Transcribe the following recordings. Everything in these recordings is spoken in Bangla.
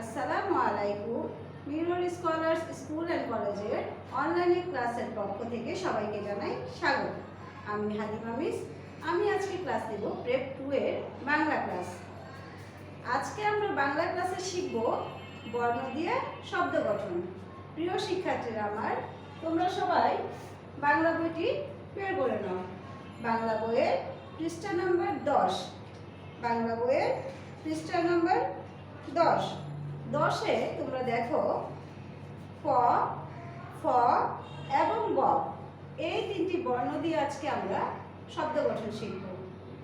আসসালামু আলাইকুম। মিরর স্কলার্স স্কুল অ্যান্ড কলেজের অনলাইনে ক্লাসের পক্ষ থেকে সবাইকে জানাই স্বাগত। আমি হালিমা মিস। আমি আজকে ক্লাস দেব প্রেপ 2 এর বাংলা ক্লাস। আজকে আমরা বাংলা ক্লাসে শিখব বর্ণ দিয়ে শব্দ গঠন। প্রিয় শিক্ষার্থীরা আমার, তোমরা সবাই বাংলা বইটি বের করে নাও। বাংলা বইয়ের পৃষ্ঠা নম্বর 10। বাংলা বইয়ের পৃষ্ঠা নম্বর 10-এ তোমরা দেখো ক, ফ এবং ব, এই তিনটি বর্ণ দিয়ে আজকে আমরা শব্দ গঠন শিখব।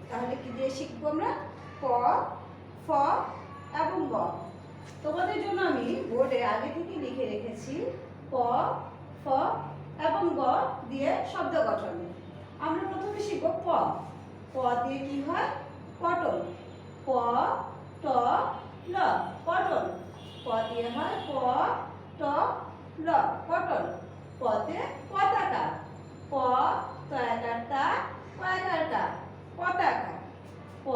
তাহলে কি দিয়ে শিখব আমরা? ক, ফ এবং ব। তোমাদের জন্য আমি বোর্ডে আগে থেকে লিখে রেখেছি ক, ফ এবং ব দিয়ে শব্দ গঠন। আমরা প্রথমে শিখব প। প দিয়ে কি হয়? পটল। প, ট, ল, পটল। প দিয়ে হয় প, ট, ল, পটল। পতে পতাকা। প, ত একার তা, প একার টা, পতাকা। প,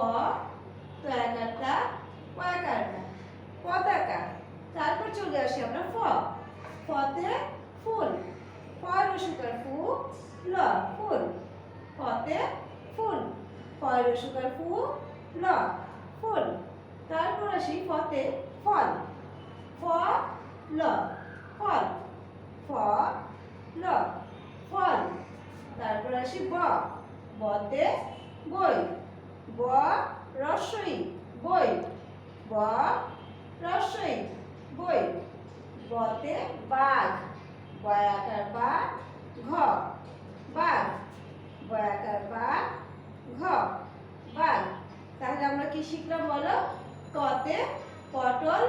ত একার তা, প একার টা, পতাকা। তারপর চলে আসি আমরা ফ। ফতে ফুল। ফ রসুকার ফু, ল, ফুল। ফতে ফুল। ফ রসুকার ফু, ল, ফুল। তারপর আসি ফতে ফল। ফ, ল, ফল। ফ, ল, ফল। তারপর আসি ব। বতে বই। ব রস্বই, বই। ব রস্বই, বই। বতে বাঘ। বয়াকার বা, ঘ, বাঘ। বয়াকার বা, ঘ, বাঘ। তাহলে আমরা কি শিখলাম বলো? কতে পটল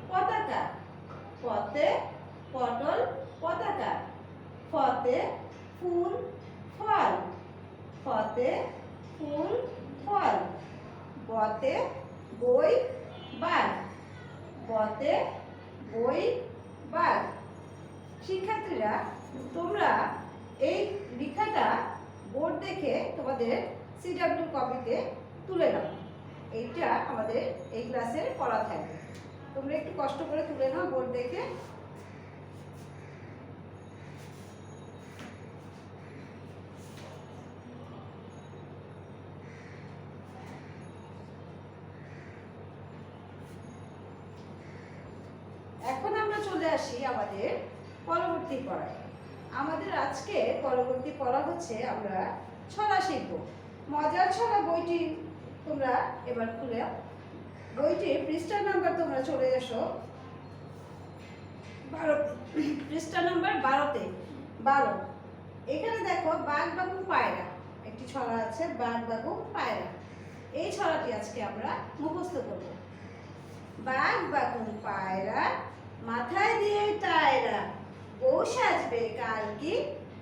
পতাকা। পতে পটল পতাকা। ফতে ফুল ফল। ফতে ফুল ফল। বতে বই বাঘ। বতে বই বাঘ। শিক্ষার্থীরা, তোমরা এই লেখাটা বোর্ড দেখে তোমাদের CW কপিতে তুলে নাও। এইটা আমাদের এই ক্লাসের পড়া থাকবে। তোমরা একটু কষ্ট করে তুলে নাও বোর্ড দেখে। এখন আমরা চলে আসি আমাদের পরবর্তী পড়ায়। আমাদের আজকে পরবর্তী পড়া হচ্ছে আমরা ছড়া শিখব। মজার ছড়া বইটি তোমরা এবার খুলে বইটির পৃষ্ঠা নাম্বার তোমরা চলে এসো 12, পৃষ্ঠা নাম্বার 12-তে। 12 এখানে দেখো বাঘ বাবু পায়রা একটি ছড়া আছে। বাঘ বাবু পায়রা, এই ছড়াটি আজকে আমরা মুখস্থ করব। বাঘ বাবু পায়রা, মাথায় দিয়ে টায়রা, বউ সাজবে কালকি,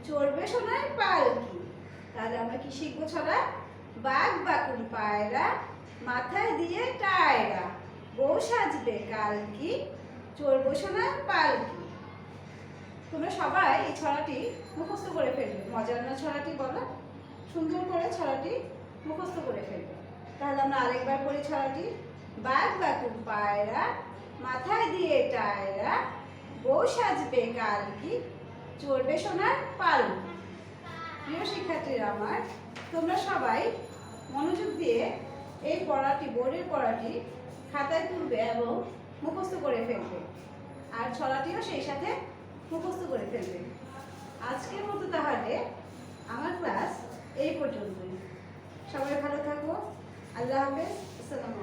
চড়বে সোনার পালকি। তাহলে আমরা কি শিখবো ছড়া? বাঘ বাকুন পায়রা, মাথায় দিয়ে টায়রা, বউ সাজবে কালকি, চড়বো সোনার পালকি। তোমরা সবাই এই ছড়াটি মুখস্থ করে ফেলবে। মজার না ছড়াটি বলো? সুন্দর করে ছড়াটি মুখস্থ করে ফেলবে। তাহলে আমরা আরেকবার পড়ি ছড়াটি। বাঘ বাকুন পায়রা, মাথায় দিয়ে টায়রা, বউ সাজবে কালকি, চড়বে সোনার পালকি। প্রিয় শিক্ষার্থীরা আমার, তোমরা সবাই মনোযোগ দিয়ে এই পড়াটি, বোর্ডের পড়াটি খাতায় তুলবে এবং মুখস্থ করে ফেলবে। আর ছড়াটিও সেই সাথে মুখস্থ করে ফেলবে। আজকের মতো তাহলে আমার ক্লাস এই পর্যন্তই। সবাই ভালো থাকো। আল্লাহ হাফেজ। আসসালামু আলাইকুম।